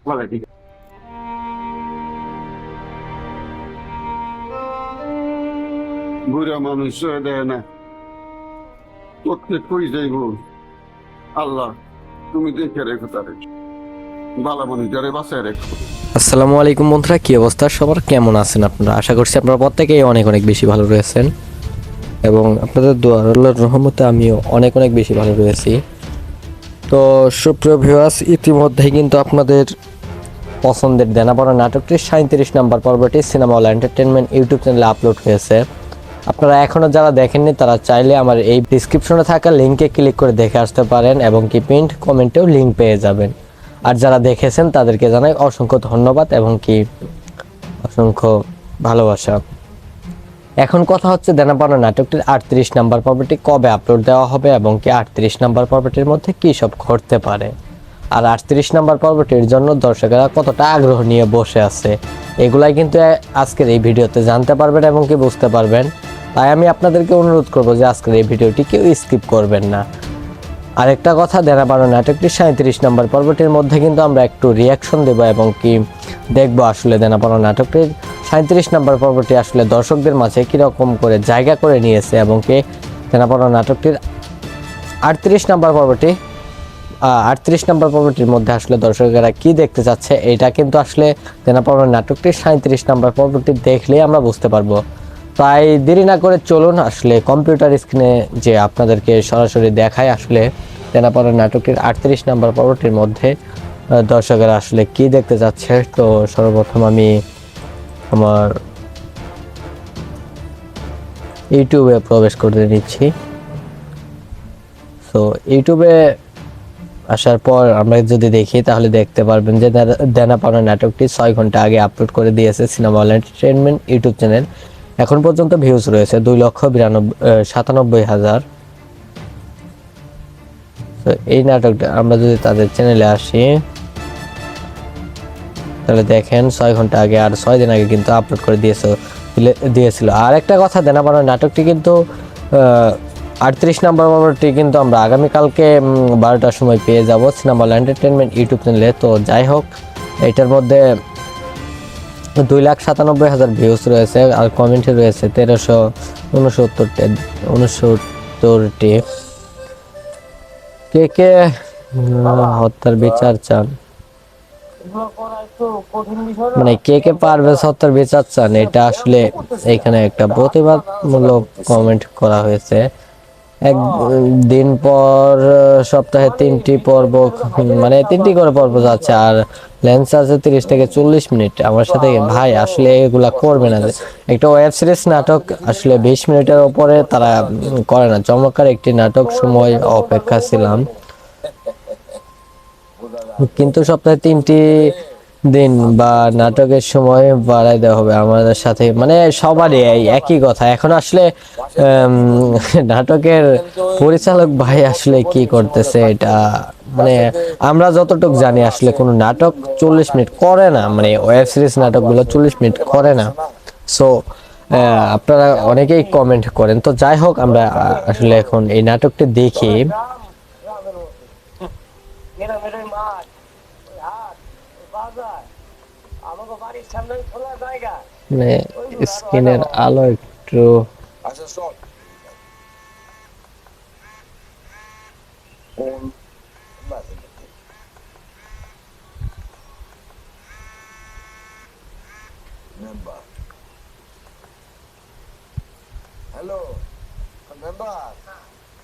বলে ঠিক বুড়া মানুষ হয়ে দেয় না, প্রত্যেক কই যাইব। আল্লাহ তুমি দেখে রেখো তারে, বালা মানুষটারে বাঁচায় রেখো। আসসালামু আলাইকুম বন্ধুরা, কি অবস্থা সবার, কেমন আছেন আপনারা? আশা করছি আপনারা প্রত্যেকেই অনেক অনেক বেশি ভালো রয়েছেন এবং আপনাদের দোয়ার আল্লাহর রহমতে আমিও অনেক অনেক বেশি ভালো রয়েছি। তো সুপ্রিয় ভিউয়ার্স, ইতিমধ্যেই কিন্তু আপনাদের পছন্দের দেনাপড়া নাটকটির 37 নম্বর পর্বটি সিনেমা হল এন্টারটেনমেন্ট ইউটিউব চ্যানেলে আপলোড হয়েছে। আপনারা এখনও যারা দেখেননি তারা চাইলে আমার এই ডিসক্রিপশনে থাকা লিঙ্কে ক্লিক করে দেখে আসতে পারেন এবং কি পিন্ড কমেন্টেও লিঙ্ক পেয়ে যাবেন। আর যারা দেখেছেন তাদেরকে জানাই অসংখ্য ধন্যবাদ এবং কি অসংখ্য ভালোবাসা। এখন কথা হচ্ছে দেনাপাওনা নাটকটির 38 নম্বর পর্বটি কবে আপলোড দেওয়া হবে এবং কি 38 নম্বর পর্বটির মধ্যে কী সব ঘটতে পারে, আর 38 নম্বর পর্বটির জন্য দর্শকেরা কতটা আগ্রহ নিয়ে বসে আছে, এগুলাই কিন্তু আজকের এই ভিডিওতে জানতে পারবেন এবং কি বুঝতে পারবেন। তাই আমি আপনাদেরকে অনুরোধ করব যে আজকের এই ভিডিওটি কেউ স্কিপ করবেন না। আরেকটা কথা, দেনাপাওনা নাটকটির 37 নম্বর পর্বটির মধ্যে কিন্তু আমরা একটু রিয়াকশন দেব এবং কি দেখব আসলে দেনাপাওনা নাটকটির 37 নম্বর পর্বটি আসলে দর্শকদের মাঝে কীরকম করে জায়গা করে নিয়েছে এবং কি দেনাপাওনা নাটকটির 38 নম্বর পর্বটি 38 নম্বর পর্বটির মধ্যে আসলে দর্শকেরা কি দেখতে চাচ্ছে, এটা কিন্তু আসলে দেনাপাওনা নাটকটির 37 নম্বর পর্বটি দেখলেই আমরা বুঝতে পারবো। তাই দেরি না করে চলুন আসলে কম্পিউটার স্ক্রিনে যে আপনাদেরকে সরাসরি দেখায় আসলে দেনাপাওনা নাটকটির 38 নম্বর পর্বটির মধ্যে দর্শকেরা আসলে কি দেখতে যাচ্ছে। তো সর্বপ্রথম আমি আমার ইউটিউবে প্রবেশ করতে নিচ্ছি। তো ইউটিউবে আসার পর আমরা যদি দেখি তাহলে দেখতে পারবেন যে দেনাপাওনা নাটকটি 6 ঘন্টা আগে আপলোড করে দিয়েছে cinema hall entertainment YouTube channel. এখন পর্যন্ত ভিউজ রয়েছে 2,97,000। তো এই নাটকটা আমরা যদি তাদের চ্যানেলে আসি তাহলে দেখেন 6 ঘন্টা আগে আর 6 দিন আগে কিন্তু আপলোড করে দিয়েছিল। আর একটা কথা, দেনাপাওনা নাটকটি কিন্তু 38 নম্বর পর্বটি কিন্তু আমরা আগামীকালকে 12টার সময় পেয়ে যাব সিনেমা হল এন্টারটেনমেন্ট ইউটিউব চ্যানেলে। তো যাই হোক, এটার মধ্যে 2,97,000 ভিউজ রয়েছে আর কমেন্টে রয়েছে 1369টি। কে কে হত্যার বিচার চান, মানে কে কে পারভেজ হত্যার বিচার চান, এটা আসলে এখানে একটা প্রতিবাদমূলক কমেন্ট করা হয়েছে। একদিন পর সপ্তাহে 3টি পর্ব, মানে 3টি করে পর্ব যাচ্ছে আর লেন্স আছে 30 থেকে 40 মিনিট। আমার সাথে ভাই আসলে এগুলা করবে না, একটা ওয়েব সিরিজ নাটক আসলে 20 মিনিটের উপরে তারা করে না। চমৎকার একটি নাটক, সময় অপেক্ষা ছিলাম, কিন্তু সপ্তাহে 3টি দিন বা নাটকের সময় বাড়াই দেওয়া হবে আমাদের সাথে, মানে সবারই একই কথা। এখন আসলে নাটকের পরিচালক ভাই আসলে কি করতেছে এটা, মানে আমরা যতটুকু জানি আসলে কোনো নাটক 40 মিনিট করে না, মানে ওয়েব সিরিজ নাটকগুলো 40 মিনিট করে না। সো আপনারা অনেকেই কমেন্ট করেন। তো যাই হোক, আমরা আসলে এখন এই নাটকটি দেখি। মানে স্ক্রিনের আলো একটু হ্যালো মেম্বার,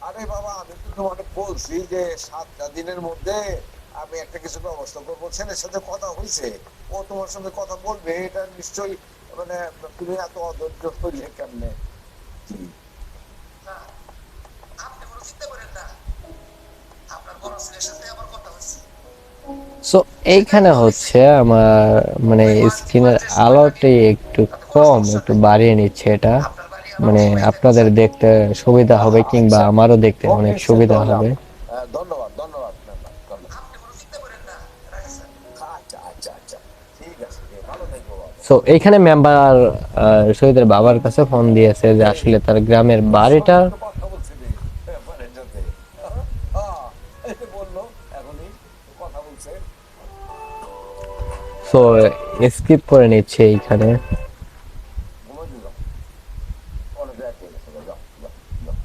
আরে বাবা আমি তো তোমাকে বলছি যে 7টা দিনের মধ্যে আমি একটা কিছু ব্যবস্থা করবো। ছেলের সাথে কথা হয়েছে, ও তোমার সঙ্গে কথা বলবে, এটা নিশ্চয়ই। মানে তুমি এত অধৈর্য হইলে কেমনে? সো এইখানে হচ্ছে আমার মানে স্ক্রিনের আলোটি একটু কম, একটু বাড়িয়ে নিচ্ছে এটা, মানে আপনাদের দেখতে সুবিধা হবে কিংবা আমারও দেখতে অনেক সুবিধা হবে। ধন্যবাদ ধন্যবাদ মেম্বার, ধন্যবাদ। আচ্ছা আচ্ছা আচ্ছা, ঠিক আছে, ভালো থাকবো বাবা। সো এইখানে মেম্বার শহীদের বাবার কাছে ফোন দিয়েছে যে আসলে তার গ্রামের বাড়িটা কথা বলছিলি মেম্বারের সাথে? এই যে বললো এখনই কথা বলছে। সো স্কিপ করে নিচ্ছে এইখানে। ঘুমাই দিলাম, অনেক রাত হয়ে গেছে, যাও যাও যাও,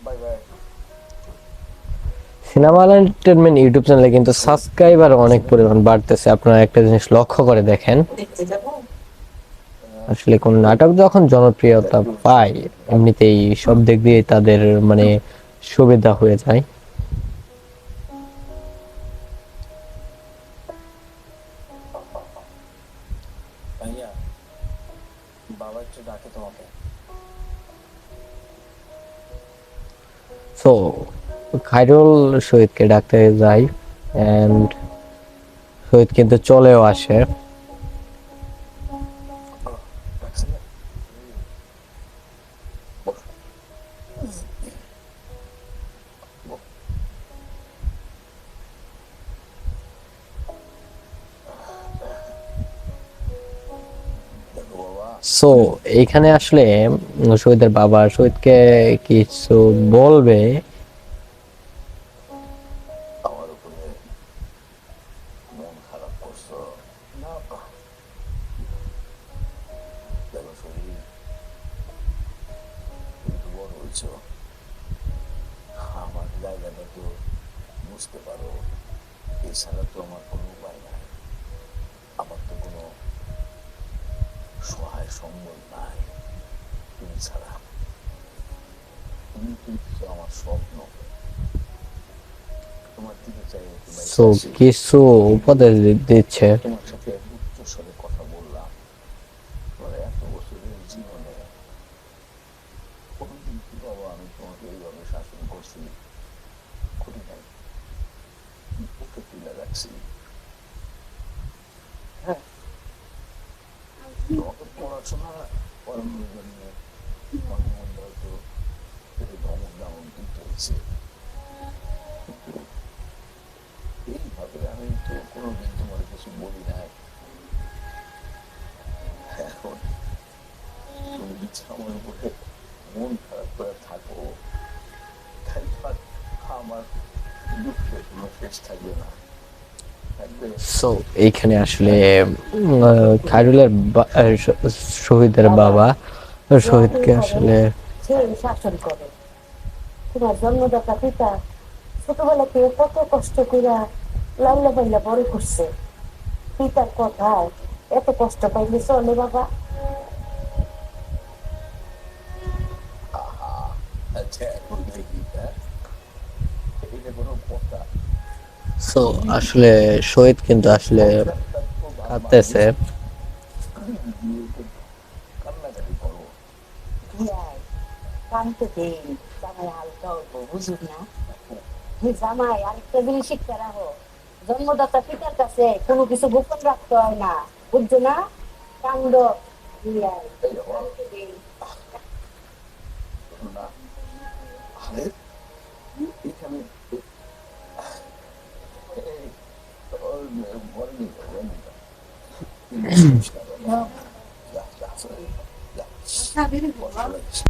bye bye. Cinema entertainment YouTube চ্যানেলে কিন্তু সাবস্ক্রাইবার অনেক পরিমাণ বাড়তেছে। আপনারা একটা জিনিস লক্ষ্য করে দেখেন, আসলে কোন নাটক যখন জনপ্রিয়তা পায় এমনিতেই সব দিক দিয়ে তাদের মানে সুবিধা হয়ে যায়। ভাইয়া, বাবা একটু ডাকে তোমাকে। সো খায়রুল শহীদকে ডাকতে যায় এন্ড শহীদ কিন্তু চলেও আসে। ডাকছে না? বস, বস। দেখো বাবা, সো এইখানে আসলে শহীদের বাবা শহীদকে কিছু বলবে। আমার উপরে মন খারাপ করছো না? দেখো শরীর, তুমি তো বড় হয়েছ, আমার জায়গাটা তো বুঝতে পারো, এছাড়া তো আমার কোনো উপায় নাই, আমার তো কোনো সহায় সম্বল নাই তুমি ছাড়া। তুমি কিন্তু আমার স্বপ্ন, তোমার দিকে চাই একটু বাইসে সো আসি। কিছু উপদেশ দিচ্ছে। তোমার সাথে উচ্চ স্বরে কথা বললাম, তোমার এত বছরের জীবনে কোনোদিন কি বাবা আমি তোমাকে এইভাবে শাসন করছি? করি নাই, ওকে তুলে রাখছি। হ্যাঁ, তোমাকে পড়াশোনা করানোর জন্য মাঝে মধ্যে হয়তো একটু ধমক দামক দিতে হয়েছে, কিন্তু এইভাবে আমি তো কোনোদিন তোমার কিছু বলি নাই। এখন তুমি যদি আমার উপরে মন খারাপ করে থাকো, তাই তো আর আমার দুঃখের কোনো শেষ থাকবে না, থাকবে? সো এইখানে আসলে খায়রুলের শহীদের বাবা শহীদকে আসলে সে শাসন করে। তোমার জন্মদাতা পিতা ছোটবেলাকে কত কষ্ট করে লাল্লা পাল্লা বড় করছে, পিতার কথায় এত কষ্ট পাইলে চলে বাবা? আহা, আচ্ছা এখন দেখি, হ্যাঁ, এটা কোনো কথা? সো আসলে শহীদ কিন্তু আসলে কাঁদতেছে। কান্নাকাটি করো। ভাই কানতে দেই, জামাই হালকা অল্প বুঝুক না। হে জামাই, আরেকটা জিনিস শিখতে রাখো, জন্মদাতা পিতার কাছে কোনো কিছু গোপন রাখতে হয় না, বুঝছো না? কান্দ ইয়াই, এই বাবা, কানতে দেই। না, আরে এখানে এই, ওর ঘরে নিয়ে যাও, ঘরে নিয়ে যাও। তুমি বুঝিস না বাবা। যা, যা, যা, কষ্ট লাগছে।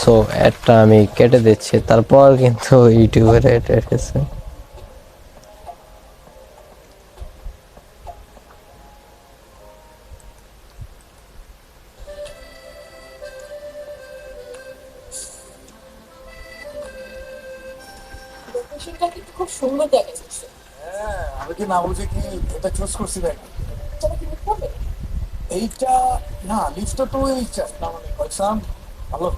সো একটা আমি কেটে দিচ্ছি, তারপর কিন্তু ইউটিউবের এটা এসেছে। লোকেশনটা কিন্তু খুব সুন্দর জায়গা ছিল। হ্যাঁ, আমি কি না বুঝে কি এটা চুজ করছি নাকি? সেটা কিন্তু করবে। এইটা, না লিফটটা তো এইটা না, মানে ভালো।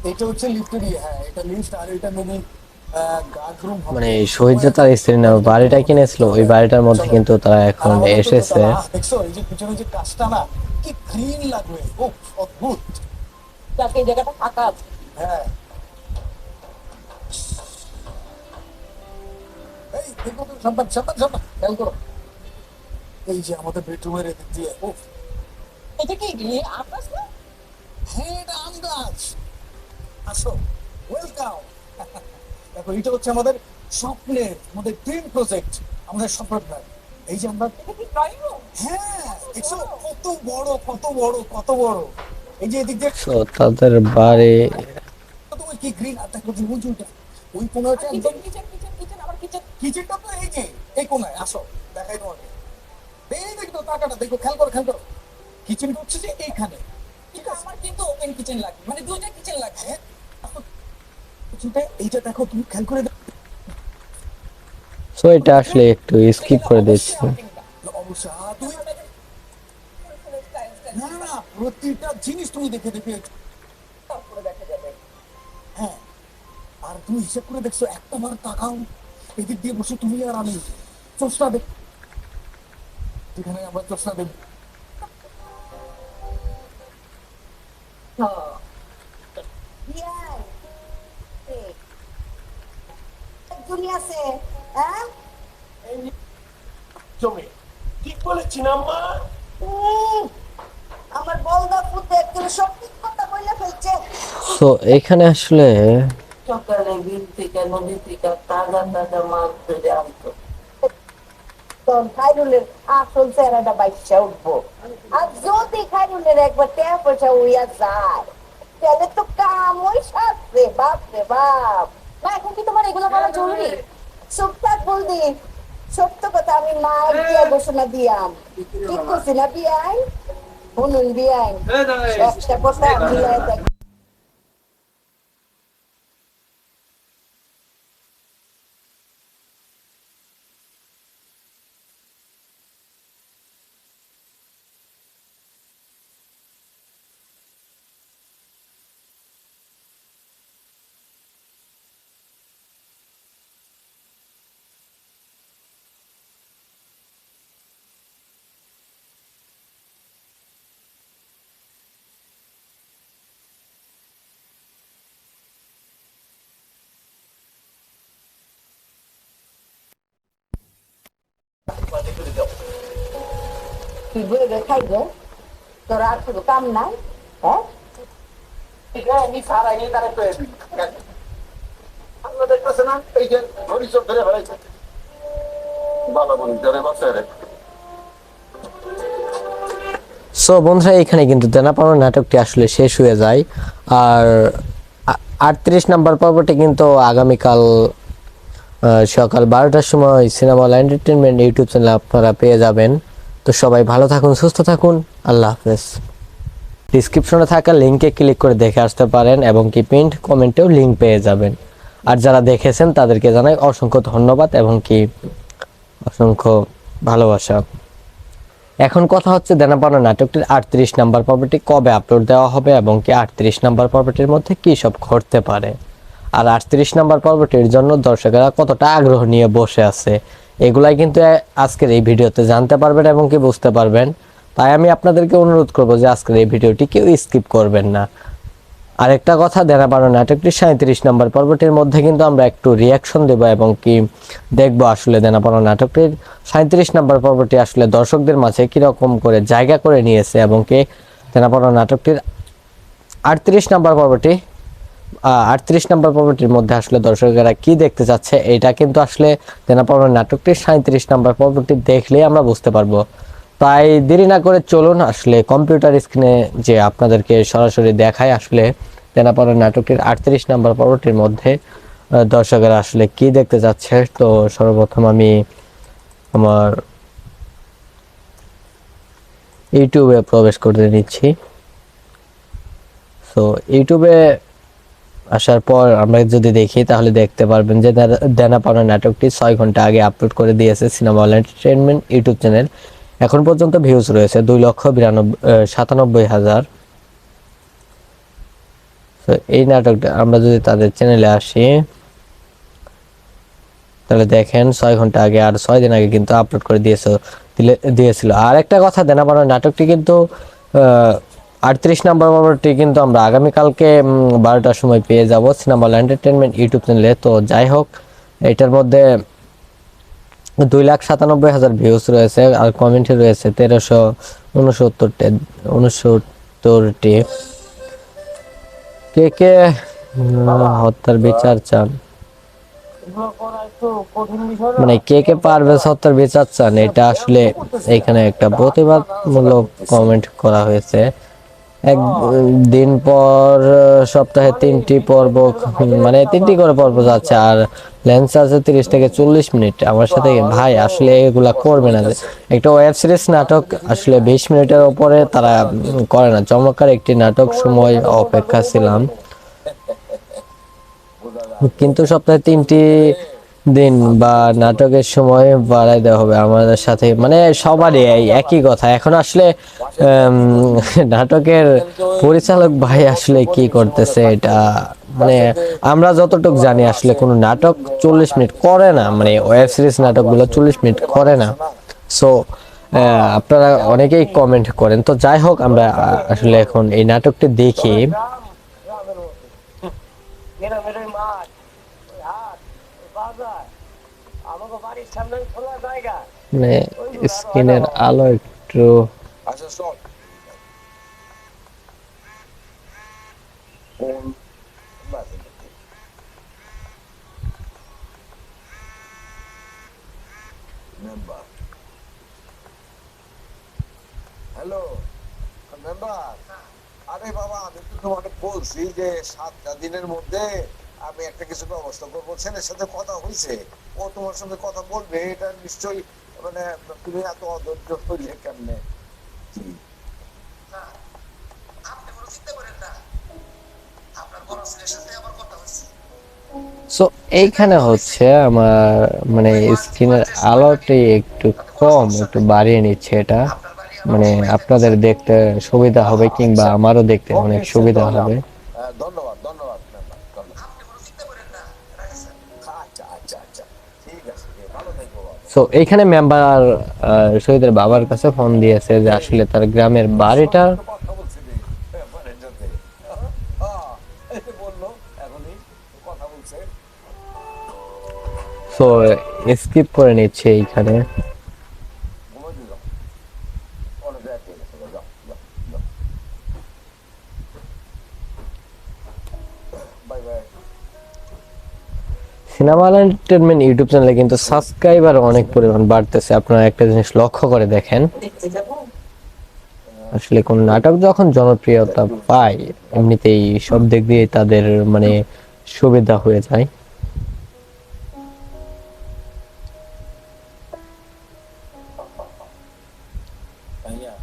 এইটা হচ্ছে লিফটের, হ্যাঁ এটা লিফট, আর এটা মেবি গার্ডরুম মানে শহীদ যে তার স্ত্রী না বাড়িটা কিনেছিল ওই বাড়িটার মধ্যে কিন্তু তারা এখন এসেছে। দেখছো এই যে পিছনে যে কাজটা না কি গ্রিন লাগবে, ও অদ্ভুত। যাকে এই জায়গাটা ফাঁকা আছে। হ্যাঁ এই দেখো তো, সাবধান সাবধান সাবধান, খেয়াল করো। এই যে আমাদের বেডরুমের এদিক দিয়ে, ও এটা কি আকাশ না? হ্যাঁ এটা আম গাছ। আসো, ওয়েলকাম। দেখো এটা হচ্ছে আমাদের স্বপ্নের, আমাদের ড্রিম প্রজেক্ট, আমাদের স্বপ্নের। এই যে আমরা, এটা কি ড্রয়িং রুম? হ্যাঁ দেখছো কত বড় কত বড় কত বড়। এই যে এদিক দিয়ে তো তাদের বাড়ি তোমার কি গ্রিন, আর দেখো যে উঁচুটা ওই কোনাটা একদম কিচেন কিচেন কিচেন আবার কিচেন। কিচেনটা তো এই যে এই কোনায়, আসো দেখাই তোমাকে। এই দেখো টাকাটা দেখো, খেয়াল করো খেয়াল করো। কিচেনটা হচ্ছে যে এইখানে, ঠিক আছে? আমার কিন্তু ওপেন কিচেন লাগবে, মানে দুইটা কিচেন লাগবে। হ্যাঁ কিচেনটা এইটা দেখো, তুমি খেয়াল করে দেখো। সো এটা আসলে একটু স্কিপ করে দিচ্ছি। অবশ্যই তুমি না না না, প্রতিটা জিনিস তুমি দেখে দেখে তারপরে দেখা যাবে। হ্যাঁ। আর তুমি হিসেব করে দেখছো, একটা বার তাকাও এদিক দিয়ে বসে তুমি আর আমি, চোষটা দেখ, যেখানে আমরা চোষটা দেখ। হ্যাঁ। বিয়াই, একজনই আছে, হ্যাঁ? জমে ঠিক বলেছি না মা? আমার বলদা পুতে একজনের সত্যি কথা বলে ফেলছে। সো এখানে আসলে সকালে বিল থেকে নদী থেকে তাজা তাজা মাছ ধরে আনতো। তখন খাইরুলের আসল চেহারাটা বাইসা উঠবো। আর যদি খাইরুলের একবার টাকা পয়সা উইয়া যায় তাহলে তো কাম ওই সাথে, বাপ রে বাপ। না এখন কি তোমার এগুলো বলা জরুরি? চুপ থাক বলদি, সত্য কথা আমি মায়ের বিয়া ঘোষণা দিয়াম। ঠিক করছি না বিয়াই? শুনুন বিয়াই, একটা কথা মিলাই দেখ। তুই বইবে খাইবে, তোর আর শুধু কাম নাই, হ্যাঁ? আমি সারাই নিয়ে তারা পেয়ে দিই। আমরা দেখতেছে না এই যে হরিচর ধরে ফেলাইছে, ভালো মানুষজনের বাসায় রেখে। সো বন্ধুরা এখানে কিন্তু দেনাপাওনা নাটকটি আসলে শেষ হয়ে যায়। আর 38 নাম্বার পর্বটি কিন্তু আগামীকাল সকাল 12টার সময় সিনেমা হল এন্টারটেনমেন্ট ইউটিউব চ্যানেলে আপনারা পেয়ে যাবেন। তো সবাই ভালো থাকুন, সুস্থ থাকুন, আল্লাহ হাফেজ। ডিসক্রিপশনে থাকা লিঙ্কে ক্লিক করে দেখে আসতে পারেন এবং কি পিন্ড কমেন্টেও লিঙ্ক পেয়ে যাবেন। আর যারা দেখেছেন তাদেরকে জানাই অসংখ্য ধন্যবাদ এবং কি অসংখ্য ভালোবাসা। এখন কথা হচ্ছে দেনাপাওনা নাটকটির 38 নাম্বার পর্বটি কবে আপলোড দেওয়া হবে এবং কি 38 নাম্বার পর্বটির মধ্যে কি সব ঘটতে পারে, আর 38 নাম্বার পর্বটির জন্য দর্শকেরা কতটা আগ্রহ নিয়ে বসে আছে, এগুলাই কিন্তু আজকের এই ভিডিওতে জানতে পারবেন এবং কি বুঝতে পারবেন। তাই আমি আপনাদেরকে অনুরোধ করব যে আজকের এই ভিডিওটি কেউ স্কিপ করবেন না। আরেকটা কথা, দেনাপাওনা নাটকটির 37 নম্বর পর্বটির মধ্যে কিন্তু আমরা একটু রিয়াকশন দেব এবং কি দেখবো আসলে দেনাপাওনা নাটকটির 37 নম্বর পর্বটি আসলে দর্শকদের মাঝে কিরকম করে জায়গা করে নিয়েছে এবং কি দেনাপাওনা নাটকটির 38 নম্বর পর্বটি 38 নম্বর পর্বটির মধ্যে আসলে দর্শকেরা কি দেখতে চাচ্ছে, এটা কিন্তু আসলে দেনাপাওনা নাটকটির 37 নম্বর পর্বটি দেখলেই আমরা বুঝতে পারবো। তাই দেরি না করে চলুন আসলে কম্পিউটার স্ক্রিনে যে আপনাদেরকে সরাসরি দেখায় আসলে দেনাপাওনা নাটকটির 38 নম্বর পর্বটির মধ্যে দর্শকেরা আসলে কি দেখতে যাচ্ছে। তো সর্বপ্রথম আমি আমার ইউটিউবে প্রবেশ করতে নিচ্ছি। তো ইউটিউবে আসার পর আমরা যদি দেখি তাহলে দেখতে পারবেন যে দেনাপাওনা নাটকটি 6 ঘন্টা আগে আপলোড করে দিয়েছে cinema hall entertainment YouTube channel. এখন পর্যন্ত ভিউজ রয়েছে 2,97,000। তো এই নাটকটা আমরা যদি তাদের চ্যানেলে আসি, তাহলে দেখেন 6 ঘন্টা আগে আর 6 দিন আগে কিন্তু আপলোড করে দিয়েছিল। আর একটা কথা, দেনা পাওনার নাটকটি কিন্তু 38 নম্বর পর্বটি কিন্তু আমরা আগামীকালকে 12টার সময় পেয়ে যাব সিনেমা হল এন্টারটেনমেন্ট ইউটিউব চ্যানেলে। তো যাই হোক, এটার মধ্যে 2,97,000 ভিউজ রয়েছে আর কমেন্টে রয়েছে 1369টি। কে কে হত্যার বিচার চান, এগুলো করা একটু কঠিন বিষয় না? মানে কে কে পারভেজ হত্যার বিচার চান, এটা আসলে এখানে একটা প্রতিবাদমূলক কমেন্ট করা হয়েছে। একদিন পর সপ্তাহে 3টি পর্ব, মানে 3টি করে পর্ব যাচ্ছে আর লেন্স আছে 30 থেকে 40 মিনিট। আমার সাথে ভাই আসলে এগুলা করবে না, একটা ওয়েব সিরিজ নাটক আসলে 20 মিনিটের উপরে তারা করে না। চমৎকার একটি নাটক, সময় অপেক্ষা ছিলাম, কিন্তু সপ্তাহে 3টি দিন বা নাটকের সময় বাড়াই দেওয়া হবে আমাদের সাথে, মানে সবারই এই একই কথা। এখন আসলে নাটকের পরিচালক ভাই আসলে কি করতেছে এটা, মানে আমরা যতটুকু জানি আসলে কোনো নাটক 40 মিনিট করে না, মানে ওয়েব সিরিজ নাটকগুলো 40 মিনিট করে না। সো আপনারা অনেকেই কমেন্ট করেন। তো যাই হোক, আমরা আসলে এখন এই নাটকটি দেখি। গ্রামের মধ্যে গ্রামের ওই মাঠ, ওই হাট, ওই বাজার, আমাকে বাড়ির সামনে খোলা জায়গা। মানে স্ক্রিনের আলো একটু আচ্ছা শোন, কোন মেম্বার? হ্যালো মেম্বার, আরে বাবা আমি তো তোমাকে বলছি যে 7টা দিনের মধ্যে আমি একটা কিছু ব্যবস্থা করবো। ছেলের সাথে কথা হয়েছে, ও তোমার সঙ্গে কথা বলবে, এটা নিশ্চয়ই, মানে তুমি এত অধৈর্য হইলে কেমনে? জি। না, আপনি কোনো চিন্তা করেন না, আপনার বড় ছেলের সাথে আমার কথা হয়েছে। সো এইখানে হচ্ছে আমার মানে স্ক্রিনের আলোটি একটু কম, একটু বাড়িয়ে নিচ্ছে এটা, মানে আপনাদের দেখতে সুবিধা হবে কিংবা আমারও দেখতে অনেক সুবিধা হবে। ধন্যবাদ ধন্যবাদ মেম্বার, ধন্যবাদ। আপনি কোনো চিন্তা করেন না, রাখেন। আচ্ছা আচ্ছা আচ্ছা, ঠিক আছে, ভালো থাকবো বাবা। সো এইখানে মেম্বার শহীদের বাবার কাছে ফোন দিয়েছে যে আসলে তার গ্রামের বাড়িটা, কথা বলছিলি মেম্বারের সাথে? এই যে বললো এখনই কথা বলছে। সো স্কিপ করে নিচ্ছে এইখানে। বলে দিল অনেক রাত হয়ে গেছে, যাও যাও যাও, bye bye. Cinema entertainment YouTube চ্যানেলে কিন্তু সাবস্ক্রাইবার অনেক পরিমাণ বাড়তেছে। আপনারা একটা জিনিস লক্ষ্য করে দেখেন, আসলে কোন নাটক যখন জনপ্রিয়তা পায় এমনিতেই সব দিক দিয়ে তাদের মানে সুবিধা হয়ে যায়। ভাইয়া,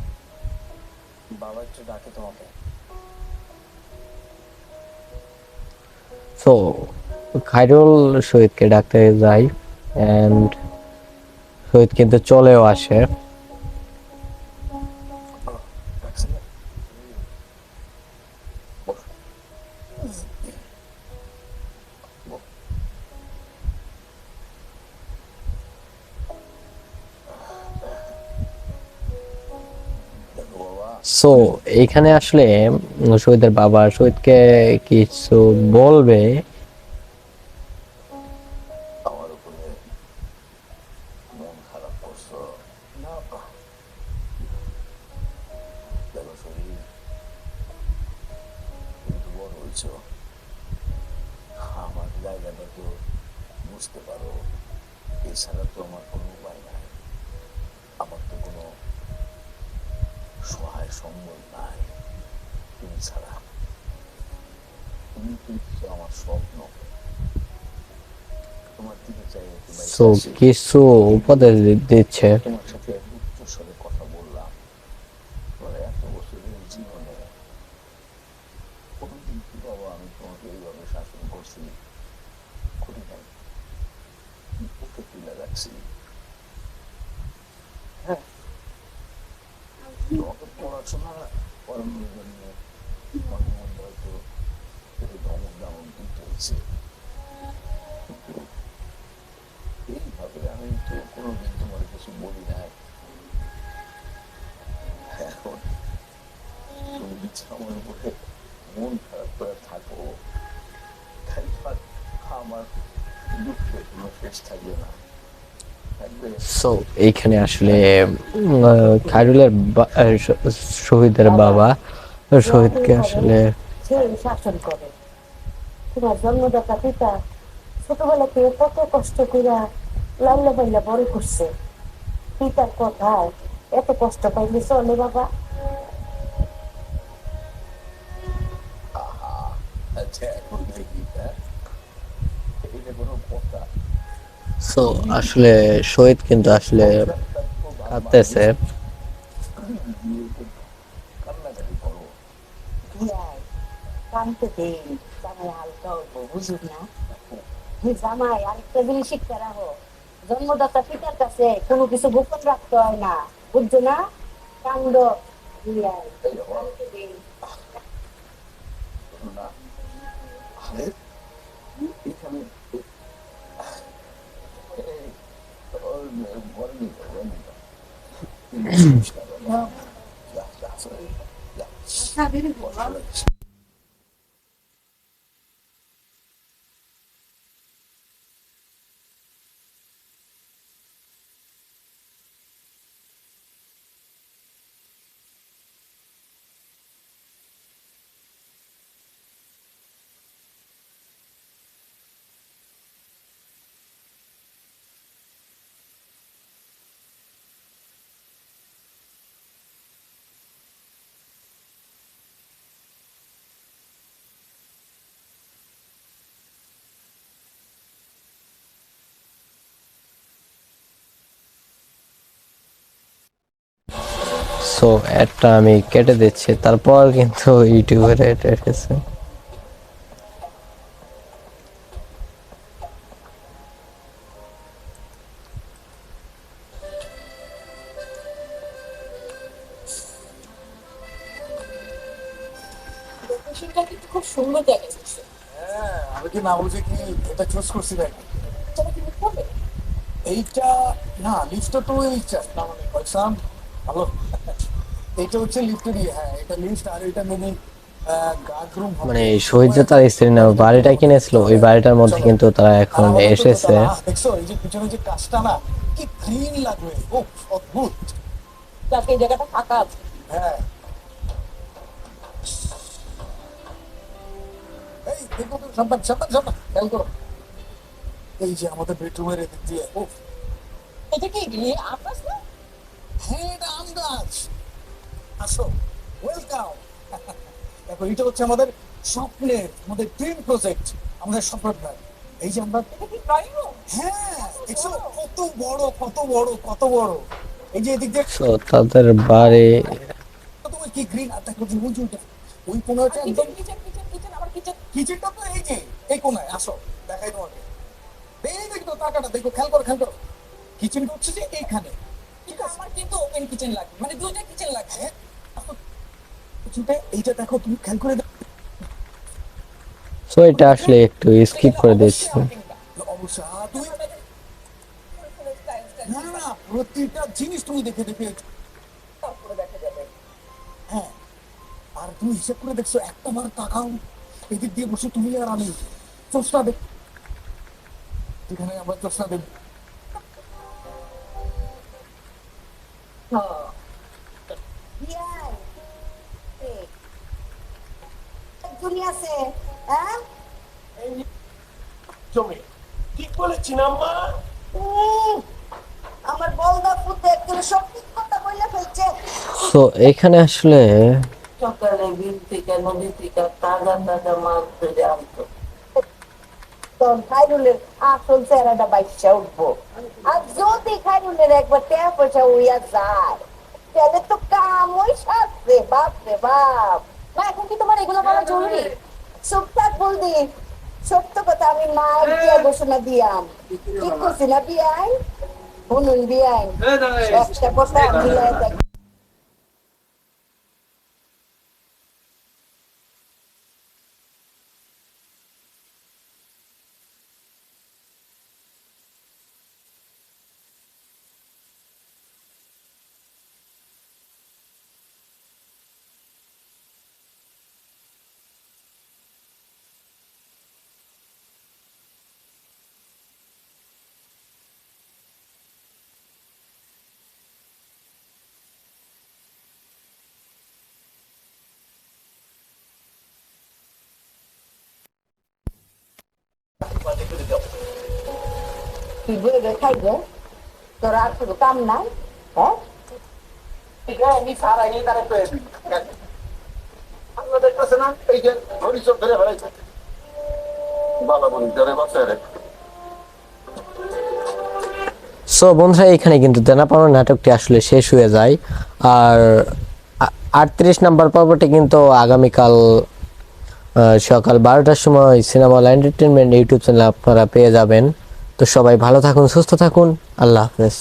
বাবা একটু ডাকে তোমাকে। সো খায়রুল শহীদকে ডাকতে যায় এন্ড শহীদ কিন্তু চলেও আসে। সো এইখানে আসলে শহীদের বাবা শহীদকে কিছু বলবে, আমার উপরে মন খারাপ করছো না? দেখো শরীর, তুমি তো বড় হয়েছো, আমার জায়গাটা তো বুঝতে পারো, এছাড়া তো আমার কোনো উপায় নাই। আমার তো কোনো সহায় সম্বল নাই তুমি ছাড়া। তুমি কিন্তু আমার স্বপ্ন, তোমার দিকে চাই একটু সো বাইসে কিছু উপদেশ দিচ্ছে। তোমার সাথে উচ্চ স্বরে কথা বললাম। তোমার এত বছরের জীবনে কোনোদিন কি বাবা আমি তোমাকে এইভাবে শাসন করছি? করি নাই, ওকে তুলে রাখছি। হ্যাঁ, তোমাকে পড়াশোনা করানোর জন্য মাঝে মধ্যে হয়তো একটু ধমক দামক দিতে হচ্ছে। আমার উপরে মন খারাপ করে থাকো, তাই তো আর আমার দুঃখের কোনো শেষ থাকবে না, থাকবে? সো এইখানে আসলে খায়রুলের শহীদের বাবা শহীদকে আসলে সেই শাসন করে। তোমার জন্মদাতা পিতা ছোটবেলা থেকে কত কষ্ট করে লাল্লা পাল্লা বড় করছে, পিতার কথায় এত কষ্ট পাইলে চলে বাবা? আহা, আচ্ছা এখন দেখি, হ্যাঁ, এটা কোনো কথা? সো আসলে শহীদ কিন্তু আসলে কাঁদতেছে। কান্নাকাটি করো। বিয়াই কানতে দেই, জামাই হালকা অল্প, বুঝুন না? হে জামাই, আরেকটা জিনিস শিক্ষা রাখো, জন্মদাতা পিতার কাছে কোনো কিছু গোপন রাখতে হয় না, বুঝছো না? কান্দ বিয়াই, কানতে দেই। না, আরে এখানে এই, ওর ঘরে নিয়ে যাও, ঘরে নিয়ে যাও। যা, যা, যা, কষ্ট লাগছে। সো একটা আমি কেটে দিচ্ছি, তারপর কিন্তু ইউটিউবের এটা এসেছে। লোকেশনটা কিন্তু খুব সুন্দর জায়গায় গেছে। হ্যাঁ, আমি কি না বুঝে কি এটা চুজ করছি নাকি? সেটা কি বুঝতে হবে? এইটা না, লিফটটা তো এইটা না, মানে কইসাম ভালো। এইটা হচ্ছে লিফটের, হ্যাঁ এটা লিফট, আর এটা মেবি গার্ড রুম হবে। মানে শহীদ যে তার স্ত্রী না বাড়িটা কিনেছিল, ওই বাড়িটার মধ্যে কিন্তু তারা আর এখন আমাদের তো এসেছে। দোতলা, দেখছো এই যে পিছনে যে কাজটা না, কি গ্রিন লাগবে, ও অদ্ভুত। যাকে এই জায়গাটা ফাঁকা আছে। হ্যাঁ, এই দেখো তো, সাবধান সাবধান সাবধান, খেয়াল করো। এই যে আমাদের বেডরুমের এদিক দিয়ে, ও এটা কি গিয়ে আকাশ না? হ্যাঁ এটা আম গাছ। আসো, ওয়েলকাম। দেখো এটা হচ্ছে আমাদের স্বপ্নের, আমাদের ড্রিম প্রজেক্ট, আমাদের স্বপ্নটা। এই যে আমরা, এটা কি ড্রয়িং রুম? হ্যাঁ দেখছো কত বড় কত বড় কত বড়। এই যে এদিক দিয়ে সো তাদের বাড়ি তোমার কি গ্রিন, আর দেখো যে উঁচুটা ওই কোণে হচ্ছে একদম কিচেন কিচেন কিচেন কিচেন, আবার কিচেন। কিচেনটা তো এই যে এই কোণায়, আসো দেখাই তোমাকে। এই দেখো তাকাটা, দেখো খেয়াল করো খেয়াল করো, কিচেনটা হচ্ছে যে এইখানে। কিন্তু আমার কিন্তু ওপেন কিচেন লাগবে, মানে দুইটা কিচেন লাগবে। হ্যাঁ, আসো, কিচেনটা এইটা দেখো, তুমি খেয়াল করে দেখো। সো এটা আসলে একটু স্কিপ করে দিচ্ছি। অবশ্যই তুমি, না না না, প্রতিটা জিনিস তুমি দেখে দেখে, তারপরে দেখা যাবে। হ্যাঁ। আর তুমি হিসেব করে দেখছো, একটা বার তাকাও, এদিক দিয়ে বসে তুমি আর আমি চোষটা দেখ, যেখানে আমরা চোষটা দেখ। হ্যাঁ, বিয়াই, একজনই আছে, হ্যাঁ? জমি ঠিক বলেছি না আম্মা? উম, আমার বলদা পুতে একজন সত্যি কথা বলে ফেলছে। সো এখানে আসলে সকালে বিল থেকে নদী থেকে তাজা তাজা মাছ ধরে আনতো। তখন খাইরুলের আসল চেহারাটা বাইসা উঠবো। আর যদি খাইরুলের একবার টাকা পয়সা হইয়া যায়, তাহলে তো কাম ওই সাথে, বাপ রে বাপ। মা, এখন কি তোমার এগুলো বলা জরুরি? সপ্তাহ বলদি, সত্য কথা আমি মায়ের দিয়া ঘোষণা দিয়াম, ঠিক করছি না বিয়াই? শুনুন বিয়াই, একটা কথা মিলাই দেখ। তুই বয়ে বয়ে খাইবে তোর আর কোনো কাম নাই হ্যাঁ আমি সারা এই তারে পেয়ে দিই আমরা দেখতেছে না এই যে হরিচর ধরে ফেলাইছে বালা মানুষের বাসায় রেখে সো বন্ধুরা এখানে কিন্তু দেনা পাওনার নাটকটি আসলে শেষ হয়ে যায়। আর 38 নাম্বার পর্বটি কিন্তু আগামীকাল সকাল 12টার সময় সিনেমা এন্টারটেনমেন্ট ইউটিউব চ্যানেলে আপনারা পেয়ে যাবেন। তো সবাই ভালো থাকুন, সুস্থ থাকুন, আল্লাহ হাফেজ।